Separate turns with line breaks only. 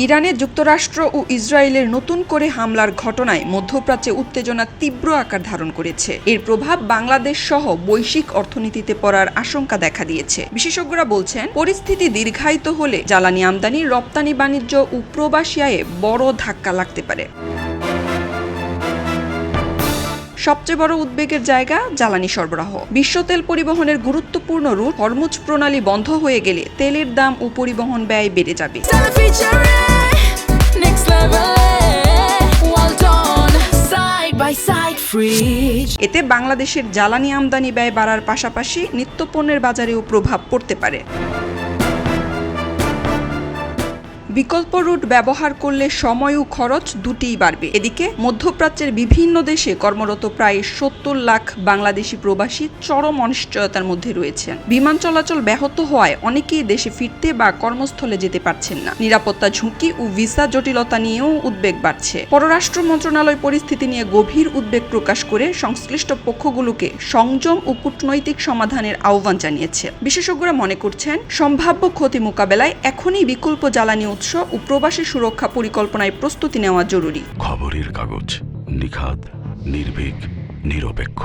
ইরানে যুক্তরাষ্ট্র ও ইসরায়েলের নতুন করে হামলার ঘটনায় মধ্যপ্রাচ্যে উত্তেজনা তীব্র আকার ধারণ করেছে। এর প্রভাব বাংলাদেশ সহ বৈশ্বিক অর্থনীতিতে পড়ার আশঙ্কা দেখা দিয়েছে। বিশেষজ্ঞরা বলছেন, পরিস্থিতি দীর্ঘায়িত হলে জ্বালানি আমদানি, রপ্তানি বাণিজ্য ও প্রবাসী আয়ে বড় ধাক্কা লাগতে পারে। সবচেয়ে বড় উদ্বেগের জায়গা জ্বালানি সরবরাহ। বিশ্ব তেল পরিবহনের গুরুত্বপূর্ণ রুট হরমুজ প্রণালী বন্ধ হয়ে গেলে তেলের দাম ও পরিবহন ব্যয় বেড়ে যাবে। এতে বাংলাদেশের জ্বালানি আমদানি ব্যয় বাড়ার পাশাপাশি নিত্যপণ্যের বাজারেও প্রভাব পড়তে পারে। বিকল্প রুট ব্যবহার করলে সময় ও খরচ দুটিই বাড়বে। এদিকে মধ্যপ্রাচ্যের বিভিন্ন দেশে কর্মরত প্রায় ৭০ লাখ বাংলাদেশি প্রবাসী চরম অনিশ্চয়তার মধ্যে রয়েছেন। বিমান চলাচল ব্যাহত হওয়ায় অনেকেই দেশে ফিরতে বা কর্মস্থলে যেতে পারছেন না। নিরাপত্তা ঝুঁকি ও ভিসা জটিলতা নিয়েও উদ্বেগ বাড়ছে। পররাষ্ট্র মন্ত্রণালয় পরিস্থিতি নিয়ে গভীর উদ্বেগ প্রকাশ করে সংশ্লিষ্ট পক্ষগুলোকে সংযম ও কূটনৈতিক সমাধানের আহ্বান জানিয়েছে। বিশেষজ্ঞরা মনে করছেন, সম্ভাব্য ক্ষতি মোকাবেলায় এখনই বিকল্প জ্বালানি ও প্রবাসী সুরক্ষা পরিকল্পনায় প্রস্তুতি নেওয়া জরুরি।
খবরের কাগজ, নিখাদ, নির্ভীক, নিরপেক্ষ।